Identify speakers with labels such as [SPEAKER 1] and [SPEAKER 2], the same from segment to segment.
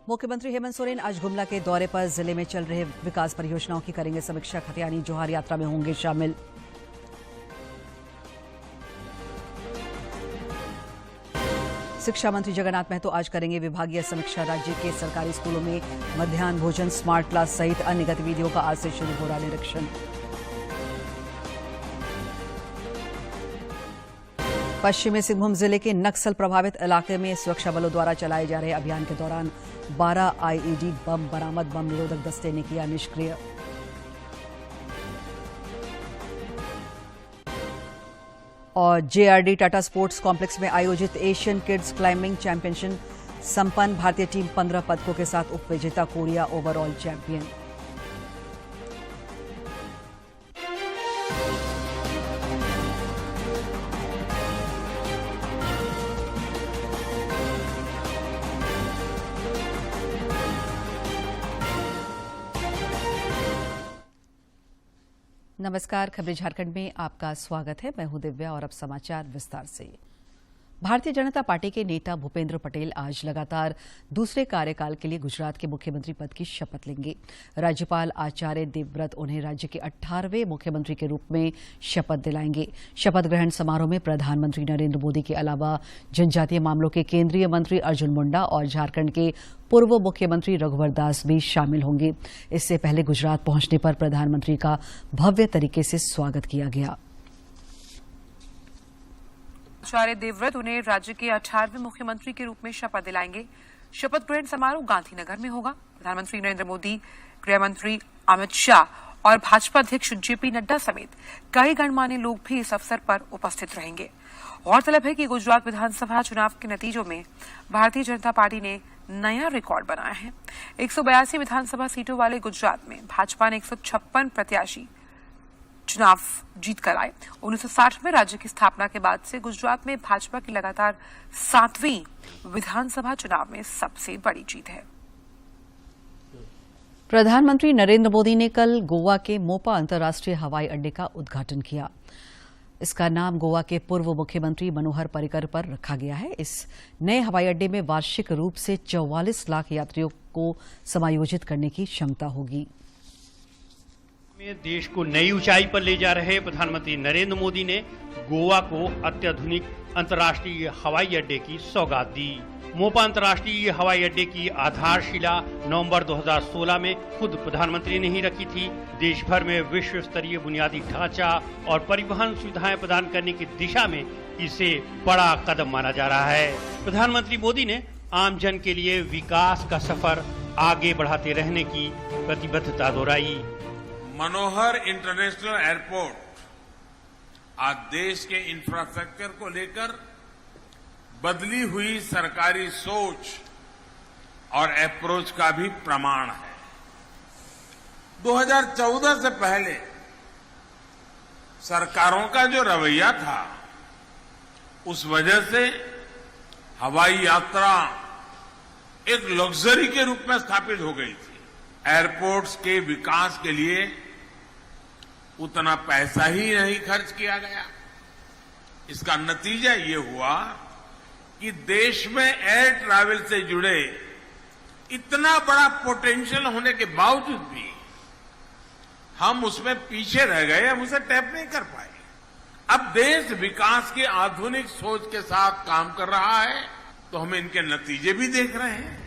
[SPEAKER 1] मुख्यमंत्री हेमंत सोरेन आज गुमला के दौरे पर जिले में चल रहे विकास परियोजनाओं की करेंगे समीक्षा। खतियानी जोहार यात्रा में होंगे शामिल। शिक्षा मंत्री जगन्नाथ महतो आज करेंगे विभागीय समीक्षा। राज्य के सरकारी स्कूलों में मध्याह्न भोजन, स्मार्ट क्लास सहित अन्य गतिविधियों का आज से शुरू हो रहा निरीक्षण। पश्चिमी सिंहभूम जिले के नक्सल प्रभावित इलाके में सुरक्षा बलों द्वारा चलाए जा रहे अभियान के दौरान 12 आईईडी बम बरामद। बम निरोधक दस्ते ने किया निष्क्रिय। और जेआरडी टाटा स्पोर्ट्स कॉम्प्लेक्स में आयोजित एशियन किड्स क्लाइंबिंग चैंपियनशिप संपन्न। भारतीय टीम 15 पदकों के साथ उपविजेता, कोरिया ओवरऑल चैंपियन। नमस्कार, खबरें झारखंड में आपका स्वागत है। मैं हूं दिव्या और अब समाचार विस्तार से। भारतीय जनता पार्टी के नेता भूपेंद्र पटेल आज लगातार दूसरे कार्यकाल के लिए गुजरात के मुख्यमंत्री पद की शपथ लेंगे। राज्यपाल आचार्य देवव्रत उन्हें राज्य के 18वें मुख्यमंत्री के रूप में शपथ दिलाएंगे। शपथ ग्रहण समारोह में प्रधानमंत्री नरेंद्र मोदी के अलावा जनजातीय मामलों के केंद्रीय मंत्री अर्जुन मुंडा और झारखंड के पूर्व मुख्यमंत्री रघुवर दास भी शामिल होंगे। इससे पहले गुजरात पहुंचने पर प्रधानमंत्री का भव्य तरीके से स्वागत किया गया।
[SPEAKER 2] आचार्य देवव्रत उन्हें राज्य के 18वें मुख्यमंत्री के रूप में शपथ दिलाएंगे। शपथ ग्रहण समारोह गांधीनगर में होगा। प्रधानमंत्री नरेंद्र मोदी, गृह मंत्री अमित शाह और भाजपा अध्यक्ष जेपी नड्डा समेत कई गणमान्य लोग भी इस अवसर पर उपस्थित रहेंगे। गौरतलब है कि गुजरात विधानसभा चुनाव के नतीजों में भारतीय जनता पार्टी ने नया रिकॉर्ड बनाया है। 182 विधानसभा सीटों वाले गुजरात में भाजपा ने 156 प्रत्याशी चुनाव जीत कर आए। 1960 में राज्य की स्थापना के बाद से गुजरात में भाजपा की लगातार 7वीं विधानसभा चुनाव में सबसे बड़ी जीत है।
[SPEAKER 1] प्रधानमंत्री नरेंद्र मोदी ने कल गोवा के मोपा अंतर्राष्ट्रीय हवाई अड्डे का उद्घाटन किया। इसका नाम गोवा के पूर्व मुख्यमंत्री मनोहर पर्रिकर पर रखा गया है। इस नए हवाई अड्डे में वार्षिक रूप से 44 लाख यात्रियों को समायोजित करने की क्षमता होगी।
[SPEAKER 3] देश को नई ऊंचाई पर ले जा रहे प्रधानमंत्री नरेंद्र मोदी ने गोवा को अत्याधुनिक अंतर्राष्ट्रीय हवाई अड्डे की सौगात दी। मोपा अंतर्राष्ट्रीय हवाई अड्डे की आधारशिला नवंबर 2016 में खुद प्रधानमंत्री ने ही रखी थी। देश भर में विश्व स्तरीय बुनियादी ढांचा और परिवहन सुविधाएं प्रदान करने की दिशा में इसे बड़ा कदम माना जा रहा है। प्रधानमंत्री मोदी ने आम जन के लिए विकास का सफर आगे बढ़ाते रहने की प्रतिबद्धता दोहराई।
[SPEAKER 4] मनोहर इंटरनेशनल एयरपोर्ट आज देश के इंफ्रास्ट्रक्चर को लेकर बदली हुई सरकारी सोच और अप्रोच का भी प्रमाण है। 2014 से पहले सरकारों का जो रवैया था, उस वजह से हवाई यात्रा एक लग्जरी के रूप में स्थापित हो गई थी। एयरपोर्ट्स के विकास के लिए उतना पैसा ही नहीं खर्च किया गया। इसका नतीजा ये हुआ कि देश में एयर ट्रैवल से जुड़े इतना बड़ा पोटेंशियल होने के बावजूद भी हम उसमें पीछे रह गए, हम उसे टैप नहीं कर पाए। अब देश विकास की आधुनिक सोच के साथ काम कर रहा है, तो हम इनके नतीजे भी देख रहे हैं।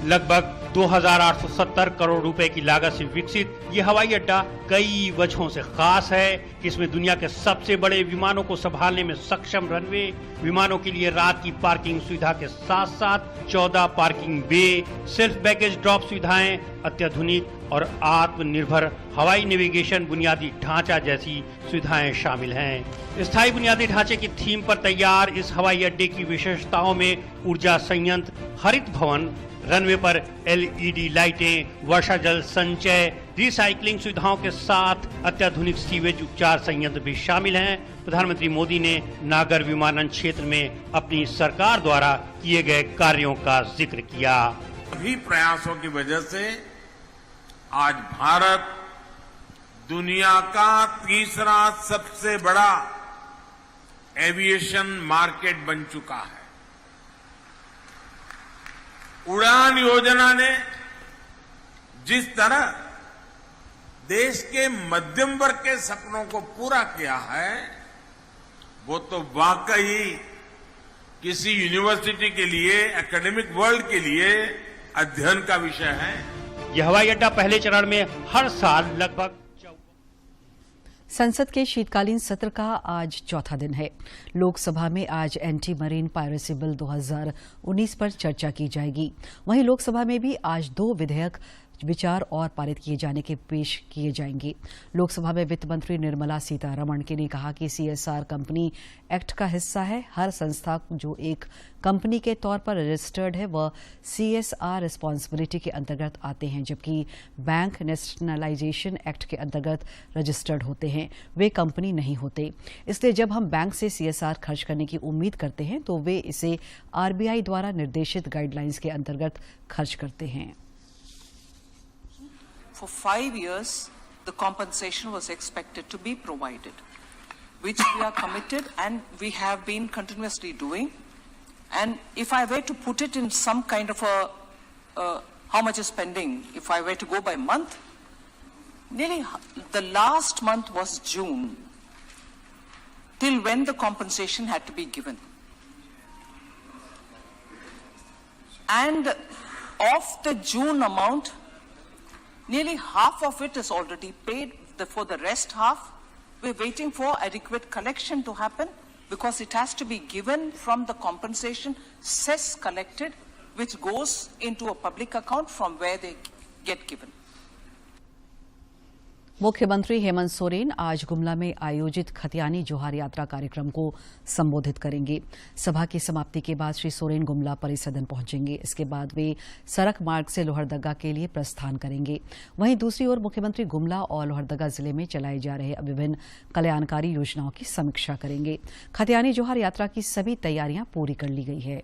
[SPEAKER 3] लगभग 2,870 करोड़ रुपए की लागत से विकसित ये हवाई अड्डा कई वजहों से खास है कि इसमें दुनिया के सबसे बड़े विमानों को संभालने में सक्षम रनवे, विमानों के लिए रात की पार्किंग सुविधा के साथ साथ 14 पार्किंग बे, सेल्फ बैगेज ड्रॉप सुविधाएं, अत्याधुनिक और आत्मनिर्भर हवाई नेविगेशन बुनियादी ढांचा जैसी सुविधाएं शामिल हैं। स्थायी बुनियादी ढांचे की थीम पर तैयार इस हवाई अड्डे की विशेषताओं में ऊर्जा संयंत्र, हरित भवन, रनवे पर LED लाइटें, वर्षा जल संचय, रिसाइकलिंग सुविधाओं के साथ अत्याधुनिक सीवेज उपचार संयंत्र भी शामिल हैं। प्रधानमंत्री मोदी ने नागर विमानन क्षेत्र में अपनी सरकार द्वारा किए गए कार्यों का जिक्र किया।
[SPEAKER 4] सभी प्रयासों की वजह से आज भारत दुनिया का तीसरा सबसे बड़ा एविएशन मार्केट बन चुका है। उड़ान योजना ने जिस तरह देश के मध्यम वर्ग के सपनों को पूरा किया है, वो तो वाकई किसी यूनिवर्सिटी के लिए, एकेडमिक वर्ल्ड के लिए अध्ययन का विषय है।
[SPEAKER 3] यह हवाई अड्डा पहले चरण में हर साल लगभग
[SPEAKER 1] संसद के शीतकालीन सत्र का आज चौथा दिन है। लोकसभा में आज एंटी मरीन पायरेसी बिल 2019 पर चर्चा की जाएगी। वहीं लोकसभा में भी आज 2 विधेयक विचार और पारित किए जाने के पेश किए जाएंगे। लोकसभा में वित्त मंत्री निर्मला सीतारमण ने कहा कि CSR कंपनी एक्ट का हिस्सा है। हर संस्था जो एक कंपनी के तौर पर रजिस्टर्ड है वह CSR रिस्पांसिबिलिटी के अंतर्गत आते हैं, जबकि बैंक नेशनलाइजेशन एक्ट के अंतर्गत रजिस्टर्ड होते हैं, वे कंपनी नहीं होते। इसलिए जब हम बैंक से CSR खर्च करने की उम्मीद करते हैं तो वे इसे RBI द्वारा निर्देशित गाइडलाइंस के अंतर्गत खर्च करते हैं।
[SPEAKER 5] For 5 years, the compensation was expected to be provided, which we are committed and we have been continuously doing. And if I were to put it in some kind of how much is spending, if I were to go by month, nearly the last month was June, till when the compensation had to be given. And of the June amount, nearly half of it is already paid. For the rest half, we're waiting for adequate collection to happen because it has to be given from the compensation cess collected, which goes into a public account from where they get given.
[SPEAKER 1] मुख्यमंत्री हेमंत सोरेन आज गुमला में आयोजित खतियानी जोहार यात्रा कार्यक्रम को संबोधित करेंगे। सभा की समाप्ति के बाद श्री सोरेन गुमला परिसदन पहुंचेंगे। इसके बाद वे सड़क मार्ग से लोहरदगा के लिए प्रस्थान करेंगे। वहीं दूसरी ओर मुख्यमंत्री गुमला और लोहरदगा जिले में चलाए जा रहे विभिन्न कल्याणकारी योजनाओं की समीक्षा करेंगे। खतियानी जोहार यात्रा की सभी तैयारियां पूरी कर ली गई है।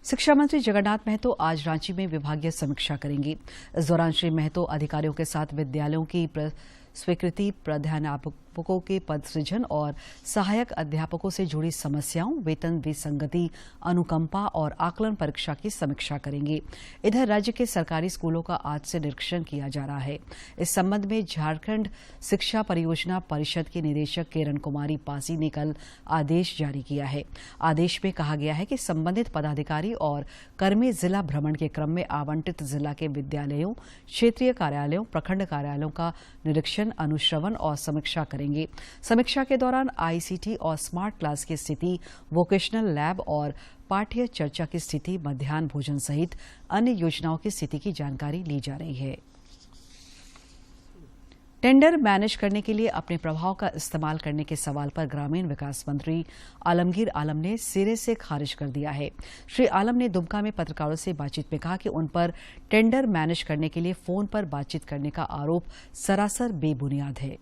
[SPEAKER 1] शिक्षा मंत्री जगन्नाथ महतो आज रांची में विभागीय समीक्षा करेंगी। इस दौरान श्री महतो अधिकारियों के साथ विद्यालयों की स्वीकृति, प्रधानाध्यापकों के पद सृजन और सहायक अध्यापकों से जुड़ी समस्याओं, वेतन विसंगति, अनुकंपा और आकलन परीक्षा की समीक्षा करेंगे। इधर राज्य के सरकारी स्कूलों का आज से निरीक्षण किया जा रहा है। इस संबंध में झारखंड शिक्षा परियोजना परिषद की निदेशक किरण कुमारी पासी ने कल आदेश जारी किया है। आदेश में कहा गया है कि संबंधित पदाधिकारी और कर्मी जिला भ्रमण के क्रम में आवंटित जिला के विद्यालयों, क्षेत्रीय कार्यालयों, प्रखंड कार्यालयों का निरीक्षण, अनुश्रवण और समीक्षा करेंगे। समीक्षा के दौरान ICT और स्मार्ट क्लास की स्थिति, वोकेशनल लैब और पाठ्य चर्चा की स्थिति, मध्याह्न भोजन सहित अन्य योजनाओं की स्थिति की जानकारी ली जा रही है। टेंडर मैनेज करने के लिए अपने प्रभाव का इस्तेमाल करने के सवाल पर ग्रामीण विकास मंत्री आलमगीर आलम ने सिरे से खारिज कर दिया है। श्री आलम ने दुमका में पत्रकारों से बातचीत में कहा कि उन पर टेंडर मैनेज करने के लिए फोन पर बातचीत करने का आरोप सरासर बेबुनियाद है।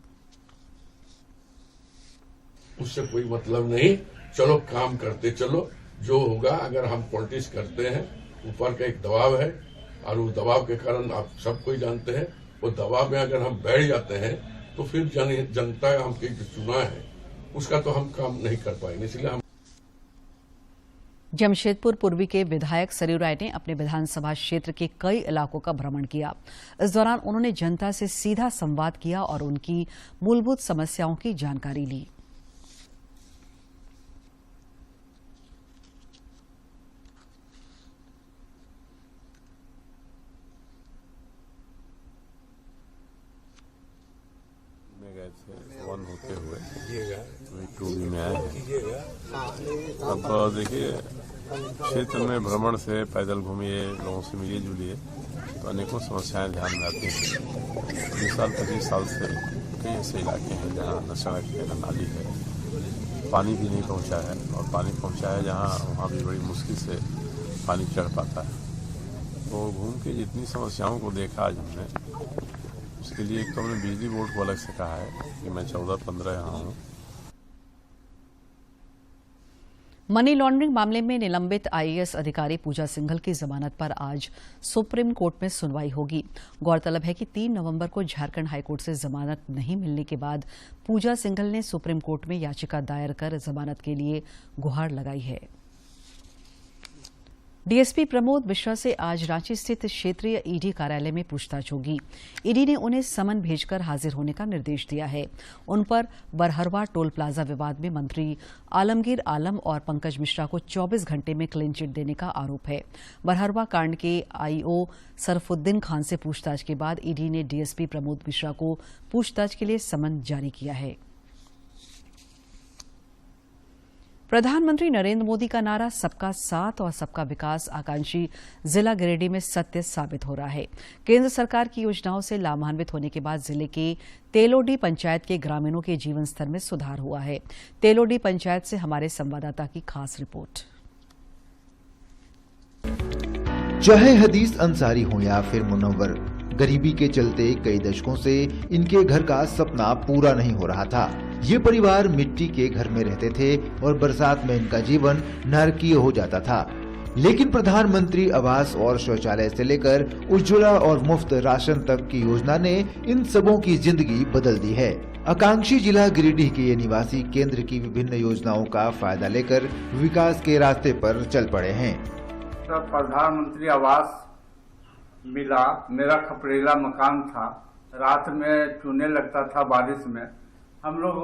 [SPEAKER 6] उससे कोई मतलब नहीं, चलो काम करते चलो, जो होगा। अगर हम पॉलिटिक्स करते हैं, ऊपर का एक दबाव है और उस दबाव के कारण आप सब कोई जानते हैं, वो दबाव में अगर हम बैठ जाते हैं तो फिर जनता हमके जो चुना है उसका तो हम काम नहीं कर पाएंगे। इसलिए हम
[SPEAKER 1] जमशेदपुर पूर्वी के विधायक सरयू राय ने अपने विधानसभा क्षेत्र के कई इलाकों का भ्रमण किया। इस दौरान उन्होंने जनता से सीधा संवाद किया और उनकी मूलभूत समस्याओं की जानकारी ली।
[SPEAKER 7] वन होते हुए टूबी में आए हैं। अब देखिए क्षेत्र में भ्रमण से पैदल घूमिए, लोगों से मिलिए जुलिए तो अनेकों समस्याएं ध्यान में आती हैं। 20 साल 25 साल से कई ऐसे इलाके हैं जहाँ न सड़क है न नाली है, पानी भी नहीं पहुँचा है, और पानी पहुँचा है जहाँ वहाँ भी बड़ी मुश्किल से पानी चढ़ पाता है। तो घूम के जितनी समस्याओं को देखा आज हमने, उसके लिए एक तो हमने बिजली बोर्ड को अलग से कहा है कि मैं 14-15 यहाँ हूँ।
[SPEAKER 1] मनी लॉन्ड्रिंग मामले में निलंबित आईएएस अधिकारी पूजा सिंघल की जमानत पर आज सुप्रीम कोर्ट में सुनवाई होगी। गौरतलब है कि 3 नवंबर को झारखंड हाईकोर्ट से जमानत नहीं मिलने के बाद पूजा सिंघल ने सुप्रीम कोर्ट में याचिका दायर कर जमानत के लिए गुहार लगाई है। डीएसपी प्रमोद मिश्रा से आज रांची स्थित क्षेत्रीय ईडी कार्यालय में पूछताछ होगी। ईडी ने उन्हें समन भेजकर हाजिर होने का निर्देश दिया है। उन पर बरहरवा टोल प्लाजा विवाद में मंत्री आलमगीर आलम और पंकज मिश्रा को 24 घंटे में क्लीन चिट देने का आरोप है। बरहरवा कांड के आईओ सरफुद्दीन खान से पूछताछ के बाद ईडी ने डीएसपी प्रमोद मिश्रा को पूछताछ के लिए समन जारी किया है। प्रधानमंत्री नरेंद्र मोदी का नारा सबका साथ और सबका विकास आकांक्षी जिला गिरिडीह में सत्य साबित हो रहा है। केंद्र सरकार की योजनाओं से लाभान्वित होने के बाद जिले के तेलोडी पंचायत के ग्रामीणों के जीवन स्तर में सुधार हुआ है। तेलोडी पंचायत से हमारे संवाददाता की खास रिपोर्ट।
[SPEAKER 8] चाहे हदीस अंसारी हो या फिर मुनव्वर, गरीबी के चलते कई दशकों से इनके घर का सपना पूरा नहीं हो रहा था। ये परिवार मिट्टी के घर में रहते थे और बरसात में इनका जीवन नरकीय हो जाता था। लेकिन प्रधानमंत्री आवास और शौचालय से लेकर उज्ज्वला और मुफ्त राशन तक की योजना ने इन सबों की जिंदगी बदल दी है। आकांक्षी जिला गिरिडीह के ये निवासी केंद्र की विभिन्न योजनाओं का फायदा लेकर विकास के रास्ते पर चल पड़े हैं।
[SPEAKER 9] प्रधानमंत्री आवास मिला, मेरा खपड़ेला मकान था, रात में चूने लगता था बारिश में। हम लोग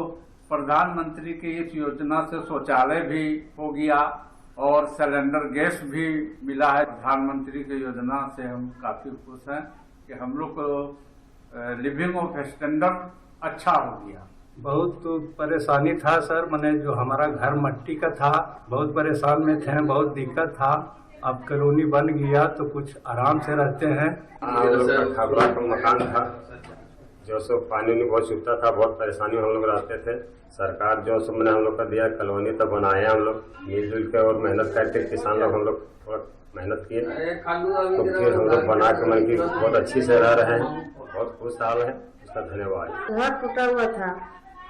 [SPEAKER 9] प्रधानमंत्री की इस योजना से शौचालय भी हो गया और सिलेंडर गैस भी मिला है। प्रधानमंत्री की योजना से हम काफी खुश हैं कि हम लोग को लिविंग ऑफ स्टैंडर्ड अच्छा हो गया।
[SPEAKER 10] बहुत परेशानी था सर, मैंने जो हमारा घर मिट्टी का था, बहुत परेशान में थे, बहुत दिक्कत था। अब कॉलोनी बन गया तो कुछ आराम से रहते हैं।
[SPEAKER 11] हम लोग का खबरा का मकान था, जो सो पानी में बहुत छुपता था, बहुत परेशानी हम लोग रहते थे। सरकार जो सो मैंने हम लोग का दिया, कॉलोनी तो बनाए हम लोग मिलजुल के और मेहनत करके, किसान लोग हम लोग थोड़ा मेहनत किए तो फिर हम लोग बना के मन की बहुत अच्छी से रह रहे हैं, बहुत खुशहाल है। उसका धन्यवाद।
[SPEAKER 12] घर टूटा हुआ था,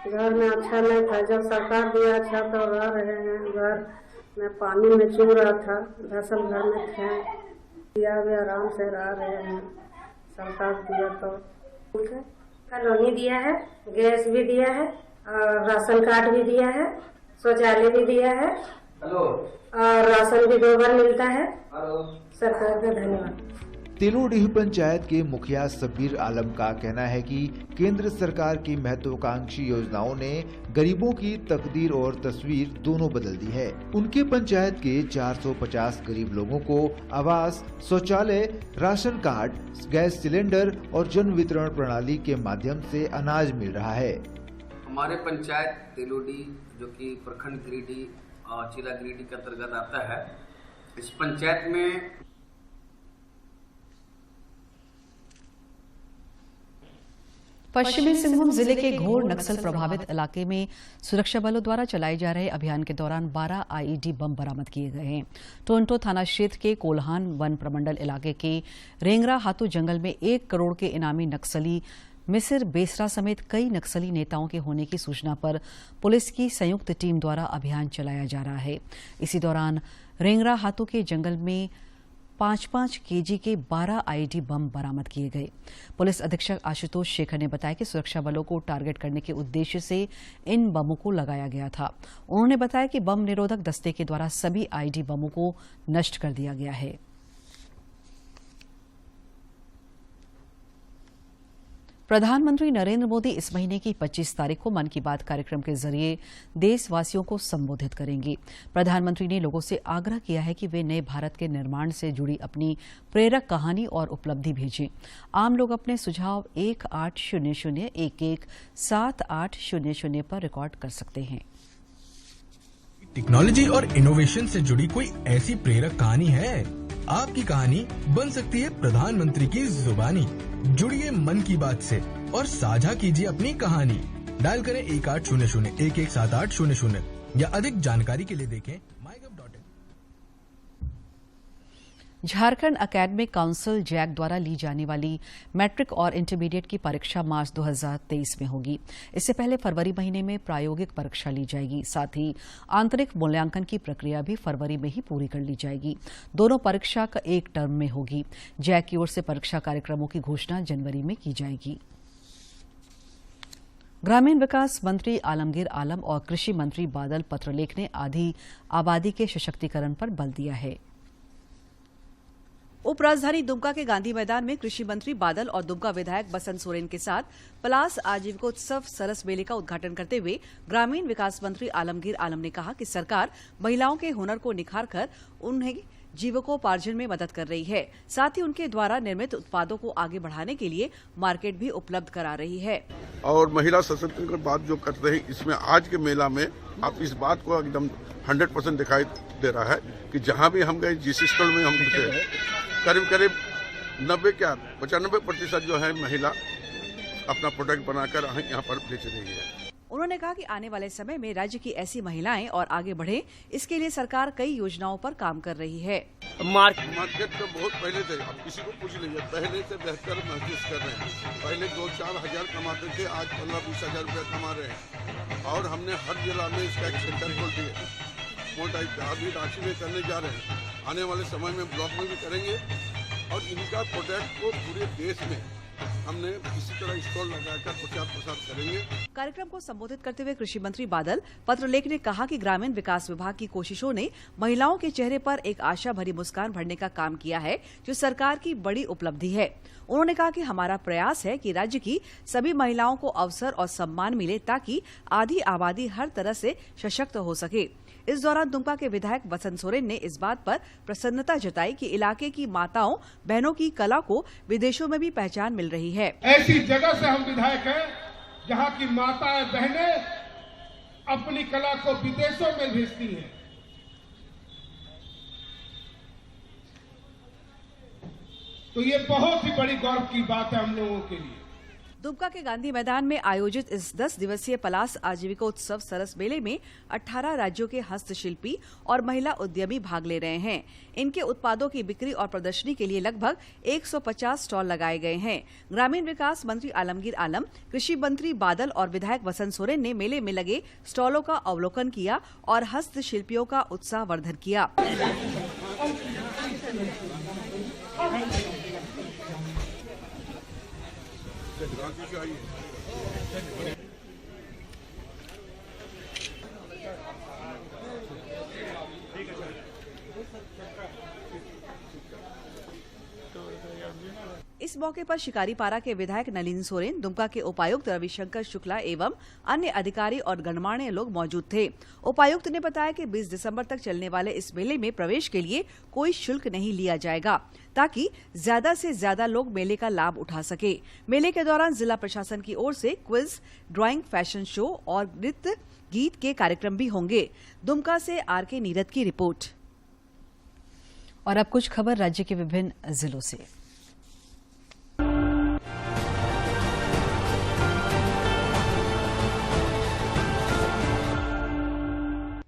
[SPEAKER 12] घर में अच्छा नहीं था, जब सरकार दिया अच्छा तो रह रहे हैं। घर में पानी में चुभ रहा था, धसल घर में थे, दिया भी आराम से रह रहे हैं। सरकार दिया तो कॉलोनी दिया है, गैस भी दिया है और राशन कार्ड भी दिया है, शौचालय भी दिया है और राशन भी 2 बार मिलता है। सरकार का धन्यवाद।
[SPEAKER 8] तेलोडीह पंचायत के मुखिया सबीर आलम का कहना है कि केंद्र सरकार की महत्वाकांक्षी योजनाओं ने गरीबों की तकदीर और तस्वीर दोनों बदल दी है। उनके पंचायत के 450 गरीब लोगों को आवास, शौचालय, राशन कार्ड, गैस सिलेंडर और जन वितरण प्रणाली के माध्यम से अनाज मिल रहा है।
[SPEAKER 13] हमारे पंचायत तेलोडी जो कि प्रखंड गिरिडीह और जिला गिरिडीह के अंतर्गत आता है, इस पंचायत में
[SPEAKER 1] पश्चिमी सिंहभूम जिले के घोर नक्सल प्रभावित इलाके में सुरक्षा बलों द्वारा चलाए जा रहे अभियान के दौरान 12 आईईडी बम बरामद किए गए हैं। टोरंटो थाना क्षेत्र के कोल्हान वन प्रमंडल इलाके के रेंगरा हाथू जंगल में 1 करोड़ के इनामी नक्सली मिसिर बेसरा समेत कई नक्सली नेताओं के होने की सूचना पर पुलिस की संयुक्त टीम द्वारा अभियान चलाया जा रहा है। इसी दौरान रेंगरा हाथू के जंगल में 5-5 केजी के 12 आईईडी बम बरामद किए गए। पुलिस अधीक्षक आशुतोष शेखर ने बताया कि सुरक्षा बलों को टारगेट करने के उद्देश्य से इन बमों को लगाया गया था। उन्होंने बताया कि बम निरोधक दस्ते के द्वारा सभी आईईडी बमों को नष्ट कर दिया गया है। प्रधानमंत्री नरेंद्र मोदी इस महीने की 25 तारीख को मन की बात कार्यक्रम के जरिए देशवासियों को संबोधित करेंगे। प्रधानमंत्री ने लोगों से आग्रह किया है कि वे नए भारत के निर्माण से जुड़ी अपनी प्रेरक कहानी और उपलब्धि भेजें। आम लोग अपने सुझाव 1800-117800 पर रिकॉर्ड कर सकते हैं।
[SPEAKER 14] टेक्नोलॉजी और इनोवेशन से जुड़ी कोई ऐसी प्रेरक कहानी है? आपकी कहानी बन सकती है प्रधानमंत्री की जुबानी। जुड़िए मन की बात से और साझा कीजिए अपनी कहानी। डायल करें 1800-117800 या अधिक जानकारी के लिए देखें mygov.in।
[SPEAKER 1] Jharkhand academic council Jack द्वारा ली जाने वाली मैट्रिक और इंटरमीडिएट की परीक्षा मार्च 2023 में होगी। इससे पहले फरवरी महीने में प्रायोगिक परीक्षा ली जाएगी। साथ ही आंतरिक मूल्यांकन की प्रक्रिया भी फरवरी में ही पूरी कर ली जाएगी। दोनों परीक्षा का एक टर्म में होगी। जैक की ओर से परीक्षा कार्यक्रमों की घोषणा जनवरी में की जाएगी। ग्रामीण विकास मंत्री आलमगीर आलम और कृषि मंत्री बादल पत्रलेख ने आधी आबादी के सशक्तिकरण पर बल दिया है। उपराजधानी दुमका के गांधी मैदान में कृषि मंत्री बादल और दुमका विधायक बसंत सोरेन के साथ पलास आजीविकोत्सव सरस मेले का उद्घाटन करते हुए ग्रामीण विकास मंत्री आलमगीर आलम ने कहा कि सरकार महिलाओं के हुनर को निखारकर उन्हें जीविकोपार्जन में मदद कर रही है। साथ ही उनके द्वारा निर्मित उत्पादों को आगे बढ़ाने के लिए मार्केट भी उपलब्ध करा रही है।
[SPEAKER 15] और महिला सशक्तिकरण की बात जो करते हैं, इसमें आज के मेला में आप इस बात को एकदम 100% दिखाई दे रहा है कि जहां भी हम गए, जिस स्टॉल में हम घुसे, करीब 95% जो है महिला अपना प्रोडक्ट बनाकर यहाँ पर बेच रही है।
[SPEAKER 1] उन्होंने कहा कि आने वाले समय में राज्य की ऐसी महिलाएं और आगे बढ़े, इसके लिए सरकार कई योजनाओं पर काम कर रही है।
[SPEAKER 15] मार्केट तो बहुत पहले थे, अब किसी को पूछ लीजिए, पहले से बेहतर महसूस कर रहे हैं। पहले 2-4 हजार कमाते थे, आज 15-20 हजार रुपया कमा रहे हैं। और हमने हर जिला में इसका एक सेंटर खोल दिए। अभी रांची में करने जा रहे हैं, आने वाले समय में ब्लॉक में भी करेंगे। और इनका प्रोडक्ट को पूरे देश में हमने इसी तरह स्टॉल लगाकर प्रचार प्रसार करेंगे।
[SPEAKER 1] कार्यक्रम को संबोधित करते हुए कृषि मंत्री बादल पत्रलेख ने कहा कि ग्रामीण विकास विभाग की कोशिशों ने महिलाओं के चेहरे पर एक आशा भरी मुस्कान भरने का काम किया है, जो सरकार की बड़ी उपलब्धि है। उन्होंने कहा कि हमारा प्रयास है कि राज्य की सभी महिलाओं को अवसर और सम्मान मिले, ताकि आधी आबादी हर तरह से सशक्त हो सके। इस दौरान दुमका के विधायक बसंत सोरेन ने इस बात पर प्रसन्नता जताई कि इलाके की माताओं बहनों की कला को विदेशों में भी पहचान मिल रही है।
[SPEAKER 16] ऐसी जगह से हम विधायक हैं जहां की माताएं बहनें अपनी कला को विदेशों में भेजती हैं। तो ये बहुत ही बड़ी गौरव की बात है हम लोगों के लिए।
[SPEAKER 1] दुमका के गांधी मैदान में आयोजित इस 10 दिवसीय पलास आजीविकोत्सव सरस मेले में 18 राज्यों के हस्तशिल्पी और महिला उद्यमी भाग ले रहे हैं। इनके उत्पादों की बिक्री और प्रदर्शनी के लिए लगभग 150 स्टॉल लगाए गए हैं। ग्रामीण विकास मंत्री आलमगीर आलम, कृषि मंत्री बादल और विधायक बसंत सोरेन ने मेले में लगे स्टॉलों का अवलोकन किया और हस्तशिल्पियों का उत्साहवर्धन किया। इस मौके पर शिकारीपारा के विधायक नलिन सोरेन, दुमका के उपायुक्त रविशंकर शुक्ला एवं अन्य अधिकारी और गणमान्य लोग मौजूद थे। उपायुक्त ने बताया कि 20 दिसंबर तक चलने वाले इस मेले में प्रवेश के लिए कोई शुल्क नहीं लिया जाएगा, ताकि ज्यादा से ज्यादा लोग मेले का लाभ उठा सके। मेले के दौरान जिला प्रशासन की ओर से क्विज, ड्राइंग, फैशन शो और नृत्य गीत के कार्यक्रम भी होंगे। दुमका से आर.के. नीरद की रिपोर्ट। और अब कुछ खबर राज्य के विभिन्न जिलों से।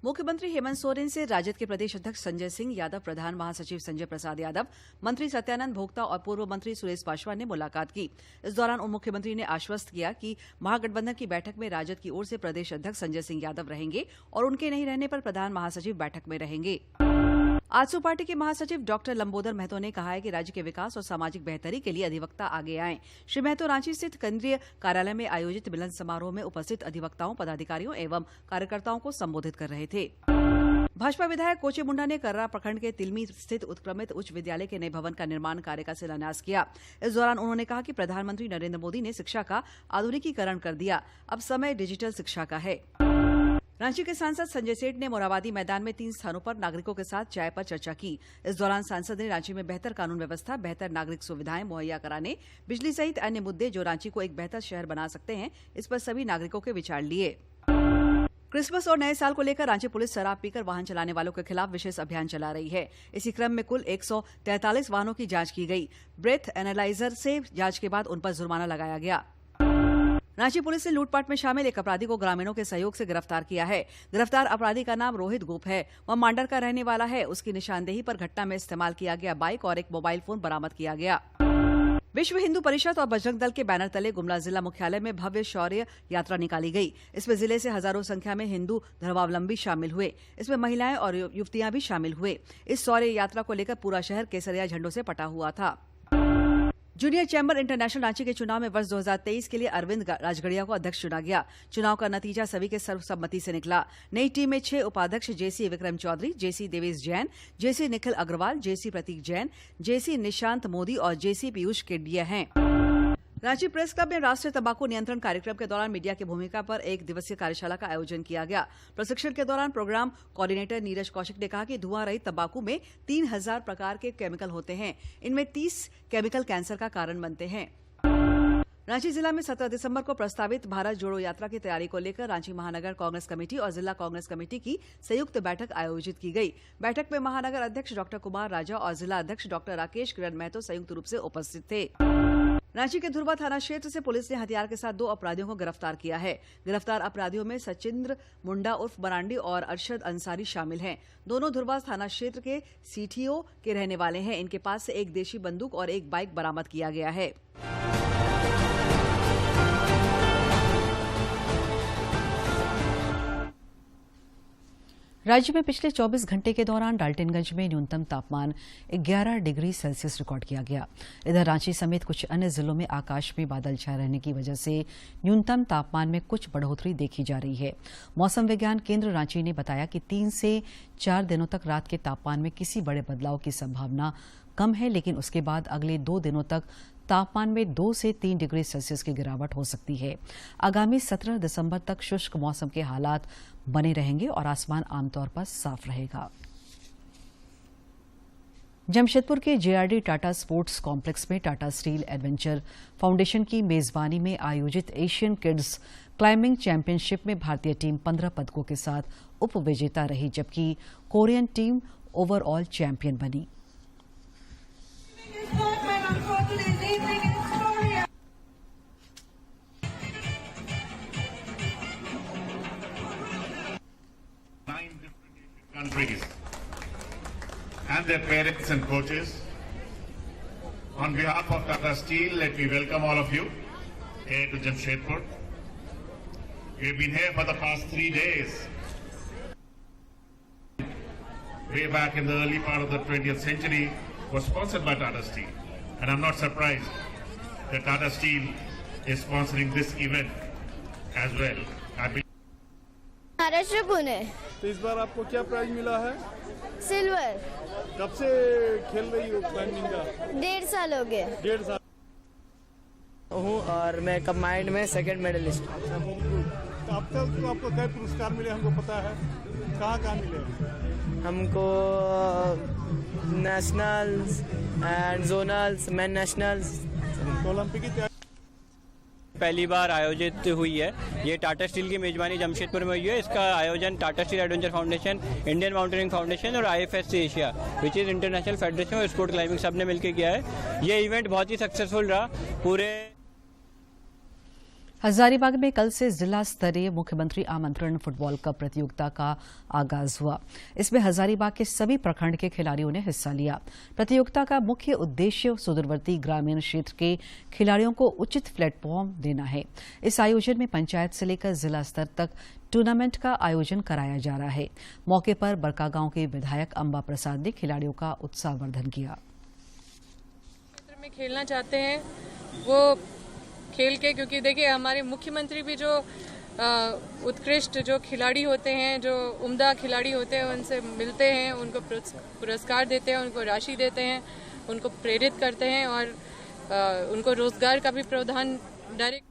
[SPEAKER 1] मुख्यमंत्री हेमंत सोरेन से राजद के प्रदेश अध्यक्ष संजय सिंह यादव, प्रधान महासचिव संजय प्रसाद यादव, मंत्री सत्यानंद भोक्ता और पूर्व मंत्री सुरेश पासवान ने मुलाकात की। इस दौरान उप मुख्यमंत्री ने आश्वस्त किया कि महागठबंधन की बैठक में राजद की ओर से प्रदेश अध्यक्ष संजय सिंह यादव रहेंगे और उनके नहीं रहने पर प्रधान महासचिव बैठक में रहेंगे। आजसू पार्टी के महासचिव डॉक्टर लंबोदर महतो ने कहा है कि राज्य के विकास और सामाजिक बेहतरी के लिए अधिवक्ता आगे आएं। श्री महतो रांची स्थित केंद्रीय कार्यालय में आयोजित मिलन समारोह में उपस्थित अधिवक्ताओं, पदाधिकारियों एवं कार्यकर्ताओं को संबोधित कर रहे थे। भाजपा विधायक कोचे मुंडा ने कर्रा प्रखंड के तिलमी स्थित उत्क्रमित उच्च विद्यालय के नए भवन का निर्माण कार्य का शिलान्यास किया। इस दौरान उन्होंने कहा कि प्रधानमंत्री नरेंद्र मोदी ने शिक्षा का आधुनिकीकरण कर दिया, अब समय डिजिटल शिक्षा का है। रांची के सांसद संजय सेठ ने मोराबादी मैदान में 3 स्थानों पर नागरिकों के साथ चाय पर चर्चा की। इस दौरान सांसद ने रांची में बेहतर कानून व्यवस्था, बेहतर नागरिक सुविधाएं मुहैया कराने, बिजली सहित अन्य मुद्दे जो रांची को एक बेहतर शहर बना सकते हैं, इस पर सभी नागरिकों के विचार लिए। क्रिसमस और नए साल को लेकर रांची पुलिस शराब पीकर वाहन चलाने वालों के खिलाफ विशेष अभियान चला रही है। इसी क्रम में कुल 143 वाहनों की जांच की गई। ब्रेथ एनालाइजर से जांच के बाद उन पर जुर्माना लगाया गया। रांची पुलिस ने लूटपाट में शामिल एक अपराधी को ग्रामीणों के सहयोग से गिरफ्तार किया है। गिरफ्तार अपराधी का नाम रोहित गोप है। वह मांडर का रहने वाला है। उसकी निशानदेही पर घटना में इस्तेमाल किया गया बाइक और एक मोबाइल फोन बरामद किया गया। विश्व हिंदू परिषद और बजरंग दल के बैनर तले गुमला जिला मुख्यालय में भव्य शौर्य यात्रा निकाली गई। इसमें जिले से हजारों संख्या में हिंदू धर्मावलंबी शामिल हुए। इसमें महिलाएं और युवतियां भी शामिल हुए। इस शौर्य यात्रा को लेकर पूरा शहर केसरिया झंडों से पटा हुआ था। जूनियर चैंबर इंटरनेशनल रांची के चुनाव में वर्ष 2023 के लिए अरविंद राजगढ़िया को अध्यक्ष चुना गया। चुनाव का नतीजा सभी के सर्वसम्मति से निकला। नई टीम में 6 उपाध्यक्ष जेसी विक्रम चौधरी, जेसी देवेश जैन, जेसी निखिल अग्रवाल, जेसी प्रतीक जैन, जेसी निशांत मोदी और जेसी पीयूष केडिया हैं। रांची प्रेस क्लब में राष्ट्रीय तंबाकू नियंत्रण कार्यक्रम के दौरान मीडिया की भूमिका पर 1 दिवसीय कार्यशाला का आयोजन किया गया। प्रशिक्षण के दौरान प्रोग्राम कोऑर्डिनेटर नीरज कौशिक ने कहा कि धुआं रहित तंबाकू में 3000 प्रकार के केमिकल होते हैं। इनमें 30 केमिकल कैंसर का कारण बनते हैं। रांची जिला में 17 दिसंबर को प्रस्तावित भारत जोड़ो यात्रा की तैयारी को लेकर रांची महानगर कांग्रेस कमेटी और जिला कांग्रेस कमेटी की संयुक्त बैठक आयोजित की गई। बैठक में महानगर अध्यक्ष डॉक्टर कुमार राजा और जिला अध्यक्ष डॉक्टर राकेश किरण महतो संयुक्त रूप से उपस्थित थे। रांची के धुरवा थाना क्षेत्र से पुलिस ने हथियार के साथ 2 अपराधियों को गिरफ्तार किया है। गिरफ्तार अपराधियों में सचिंद्र मुंडा उर्फ बरांडी और अरशद अंसारी शामिल हैं। दोनों धुरवा थाना क्षेत्र के सीटीओ के रहने वाले हैं। इनके पास से एक देशी बंदूक और एक बाइक बरामद किया गया है। राज्य में पिछले 24 घंटे के दौरान डाल्टनगंज में न्यूनतम तापमान 11 डिग्री सेल्सियस रिकॉर्ड किया गया। इधर रांची समेत कुछ अन्य जिलों में आकाश में बादल छाए रहने की वजह से न्यूनतम तापमान में कुछ बढ़ोतरी देखी जा रही है। मौसम विज्ञान केंद्र रांची ने बताया कि 3 से 4 दिनों तक रात के तापमान में किसी बड़े बदलाव की संभावना कम है, लेकिन उसके बाद अगले 2 दिनों तक तापमान में 2 से 3 डिग्री सेल्सियस की गिरावट हो सकती है। आगामी 17 दिसंबर तक शुष्क मौसम के हालात बने रहेंगे और आसमान आमतौर पर साफ रहेगा। जमशेदपुर के जेआरडी टाटा स्पोर्ट्स कॉम्प्लेक्स में टाटा स्टील एडवेंचर फाउंडेशन की मेजबानी में आयोजित एशियन किड्स क्लाइंबिंग चैंपियनशिप में भारतीय टीम 15 पदकों के साथ उप विजेता रही, जबकि कोरियन टीम ओवरऑल चैंपियन बनी।
[SPEAKER 17] Countries and their parents and coaches. On behalf of Tata Steel, let me welcome all of you here to Jamshedpur. We've been here for the past 3 days. Way back in the early part of the 20th century was sponsored by Tata Steel. And I'm not surprised that Tata Steel is sponsoring this event as well.
[SPEAKER 18] Maharashtra Pune.
[SPEAKER 19] तो इस बार आपको क्या prize मिला है?
[SPEAKER 18] Silver.
[SPEAKER 19] कब से खेल रही हो क्लाइंबिंग का?
[SPEAKER 18] 1.5 साल हो गए।
[SPEAKER 19] 1.5 साल
[SPEAKER 20] हूँ और मैं कंबाइंड में 2nd मेडलिस्ट।
[SPEAKER 19] अच्छा, तो अब तक तो आपको कई पुरस्कार मिले हमको पता है, कहाँ मिले?
[SPEAKER 20] हमको nationals and zonals, man nationals.
[SPEAKER 19] Olympic की तैयारी
[SPEAKER 21] पहली बार आयोजित हुई है। ये टाटा स्टील की मेजबानी जमशेदपुर में हुई है। इसका आयोजन Tata steel adventure foundation, Indian mountaineering foundation और IFSC Asia which is international federation of sport climbing सब ने मिलकर किया है। ये इवेंट बहुत ही सक्सेसफुल रहा। पूरे
[SPEAKER 1] हजारीबाग में कल से जिला स्तरीय मुख्यमंत्री आमंत्रण फुटबॉल कप प्रतियोगिता का आगाज हुआ। इसमें हजारीबाग के सभी प्रखंड के खिलाड़ियों ने हिस्सा लिया। प्रतियोगिता का मुख्य उद्देश्य सुदूरवर्ती ग्रामीण क्षेत्र के खिलाड़ियों को उचित प्लेटफॉर्म देना है। इस आयोजन में पंचायत से लेकर जिला स्तर तक टूर्नामेंट का आयोजन कराया जा रहा है। मौके पर बड़कागांव के विधायक अंबा प्रसाद ने खिलाड़ियों का उत्साहवर्धन किया।
[SPEAKER 22] क्षेत्र में खेलना चाहते हैं वो खेल के, क्योंकि देखिए हमारे मुख्यमंत्री भी जो उत्कृष्ट जो खिलाड़ी होते हैं, जो उम्दा खिलाड़ी होते हैं, उनसे मिलते हैं, उनको पुरस्कार देते हैं, उनको राशि देते हैं, उनको प्रेरित करते हैं और उनको रोजगार का भी प्रावधान डायरेक्ट।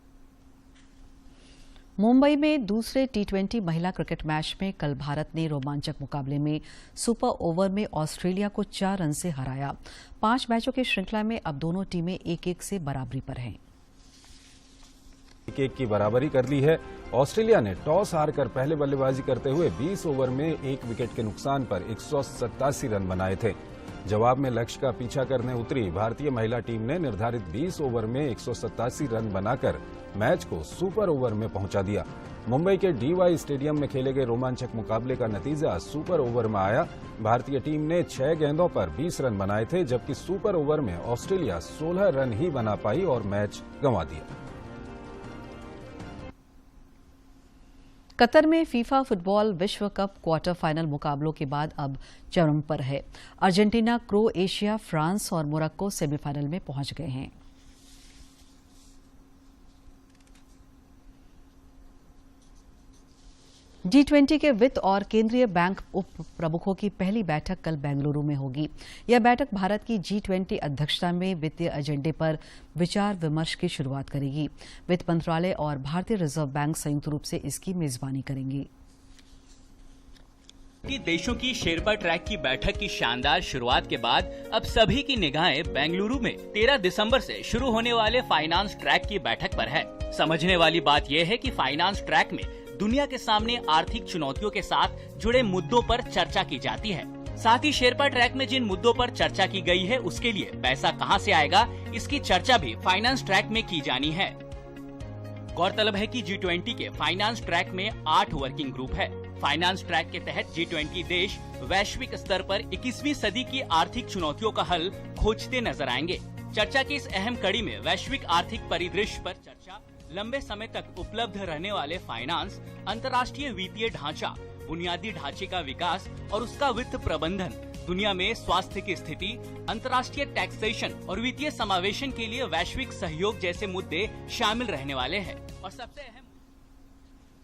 [SPEAKER 1] मुंबई में दूसरे T20 महिला क्रिकेट मैच में कल भारत ने रोमांचक मुकाबले में सुपर ओवर में ऑस्ट्रेलिया को 4 रन से हराया। 5 मैचों की श्रृंखला में अब दोनों टीमें 1-1 से बराबरी पर हैं।
[SPEAKER 2] 1-1 की बराबरी कर ली है। ऑस्ट्रेलिया ने टॉस हारकर पहले बल्लेबाजी करते हुए 20 ओवर में 1 विकेट के नुकसान पर 187 रन बनाए थे। जवाब में लक्ष्य का पीछा करने उतरी भारतीय महिला टीम ने निर्धारित 20 ओवर में 187 रन बनाकर मैच को सुपर ओवर में पहुंचा दिया। मुंबई के DY स्टेडियम में खेले गए रोमांचक मुकाबले का नतीजा सुपर ओवर में आया। भारतीय टीम ने 6 गेंदों पर 20 रन बनाए थे, जबकि सुपर ओवर में ऑस्ट्रेलिया 16 रन ही बना पाई और मैच गंवा दिया।
[SPEAKER 1] कतर में फीफा फुटबॉल विश्व कप क्वार्टर फाइनल मुकाबलों के बाद अब चरम पर है। अर्जेंटीना, क्रोएशिया, फ्रांस और मोरक्को सेमीफाइनल में पहुंच गए हैं। G20 के वित्त और केंद्रीय बैंक उप प्रमुखों की पहली बैठक कल बेंगलुरु में होगी। यह बैठक भारत की G20 अध्यक्षता में वित्तीय एजेंडे पर विचार विमर्श की शुरुआत करेगी। वित्त मंत्रालय और भारतीय रिजर्व बैंक संयुक्त रूप से इसकी मेजबानी करेंगे।
[SPEAKER 4] देशों की शेरपा ट्रैक की बैठक की शानदार शुरुआत के बाद अब सभी की निगाहें बेंगलुरु में 13 दिसंबर से शुरू होने वाले फाइनेंस ट्रैक की बैठक पर है। समझने वाली बात यह है कि फाइनेंस ट्रैक में दुनिया के सामने आर्थिक चुनौतियों के साथ जुड़े मुद्दों पर चर्चा की जाती है। साथ ही शेरपा ट्रैक में जिन मुद्दों पर चर्चा की गई है उसके लिए पैसा कहां से आएगा, इसकी चर्चा भी फाइनेंस ट्रैक में की जानी है। गौरतलब है कि G20 के फाइनेंस ट्रैक में 8 वर्किंग ग्रुप है। फाइनेंस ट्रैक के तहत G20 देश वैश्विक स्तर पर 21वीं सदी की आर्थिक चुनौतियों का हल खोजते नजर आएंगे। चर्चा की इस अहम कड़ी में वैश्विक आर्थिक परिदृश्य पर चर्चा, लंबे समय तक उपलब्ध रहने वाले फाइनेंस, अंतर्राष्ट्रीय वित्तीय ढांचा, बुनियादी ढांचे का विकास और उसका वित्त प्रबंधन, दुनिया में स्वास्थ्य की स्थिति, अंतर्राष्ट्रीय टैक्सेशन और वित्तीय समावेशन के लिए वैश्विक सहयोग जैसे मुद्दे शामिल रहने वाले हैं। और सबसे अहम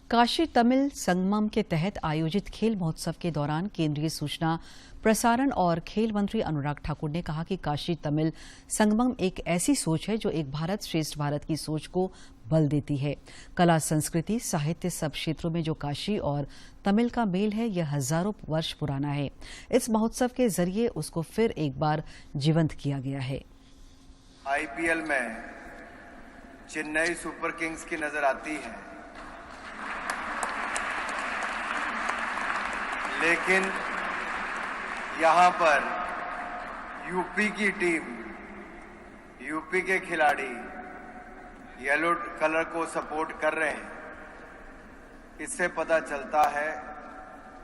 [SPEAKER 1] काशी तमिल संगमम के तहत आयोजित खेल महोत्सव के दौरान केंद्रीय सूचना, प्रसारण और खेल मंत्री अनुराग ठाकुर ने कहा कि काशी तमिल संगमम एक ऐसी सोच है जो एक भारत श्रेष्ठ भारत की सोच को बल देती है। कला, संस्कृति, साहित्य सब क्षेत्रों में जो काशी और तमिल का मेल है, यह हजारों वर्ष पुराना है। इस महोत्सव के जरिए उसको फिर एक बार जीवंत किया गया है।
[SPEAKER 23] IPL में चेन्नई सुपर किंग्स की नजर आती है, लेकिन यहाँ पर यूपी की टीम, यूपी के खिलाड़ी येलो कलर को सपोर्ट कर रहे हैं। इससे पता चलता है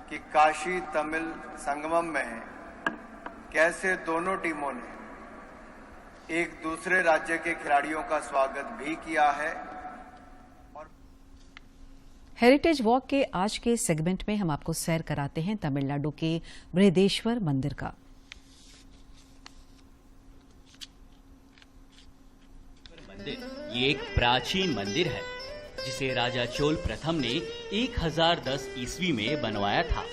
[SPEAKER 23] कि काशी तमिल संगमम में कैसे दोनों टीमों ने एक दूसरे राज्य के खिलाड़ियों का स्वागत भी किया है।
[SPEAKER 1] हेरिटेज वॉक के आज के सेगमेंट में हम आपको सैर कराते हैं तमिलनाडु के बृहदेश्वर मंदिर का।
[SPEAKER 4] ये एक प्राचीन मंदिर है जिसे राजा चोल प्रथम ने 1010 ईस्वी में बनवाया था।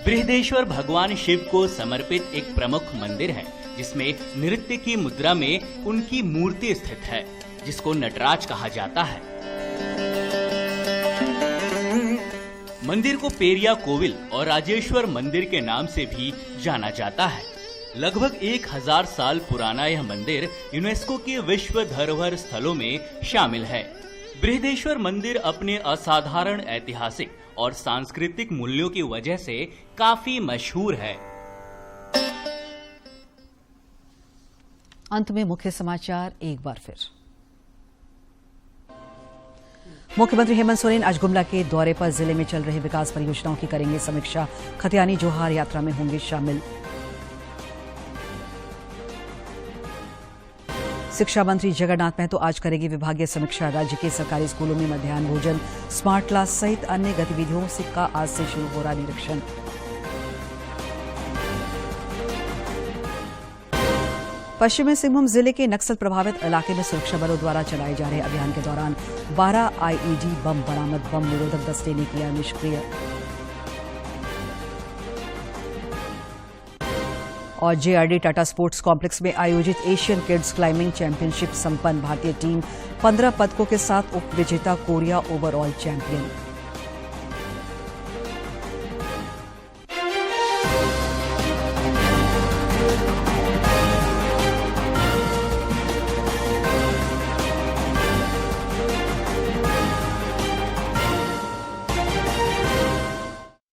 [SPEAKER 4] बृहदेश्वर भगवान शिव को समर्पित एक प्रमुख मंदिर है जिसमें नृत्य की मुद्रा में उनकी मूर्ति स्थित है, जिसको नटराज कहा जाता है। मंदिर को पेरिया कोविल और राजेश्वर मंदिर के नाम से भी जाना जाता है। लगभग 1000 साल पुराना यह मंदिर यूनेस्को के विश्व धरोहर स्थलों में शामिल है। बृहदेश्वर मंदिर अपने असाधारण ऐतिहासिक और सांस्कृतिक मूल्यों की वजह से काफी मशहूर है।
[SPEAKER 1] अंत में मुख्य समाचार एक बार फिर। मुख्यमंत्री हेमंत सोरेन आज गुमला के दौरे पर जिले में चल रहे विकास परियोजनाओं की करेंगे समीक्षा। खतियानी जोहार यात्रा में होंगे शामिल। शिक्षा मंत्री जगन्नाथ महतो आज करेंगे विभागीय समीक्षा। राज्य के सरकारी स्कूलों में मध्याह्न भोजन, स्मार्ट क्लास सहित अन्य गतिविधियों का आज से शुरू हो रहा निरीक्षण। पश्चिमी सिंहभूम जिले के नक्सल प्रभावित इलाके में सुरक्षा बलों द्वारा चलाए जा रहे अभियान के दौरान 12 IED बम बरामद। बम निरोधक दस्ते ने किया निष्क्रिय। और JRD टाटा स्पोर्ट्स कॉम्प्लेक्स में आयोजित एशियन किड्स क्लाइंबिंग चैंपियनशिप संपन्न। भारतीय टीम 15 पदकों के साथ उप विजेता, कोरिया ओवरऑल चैंपियन।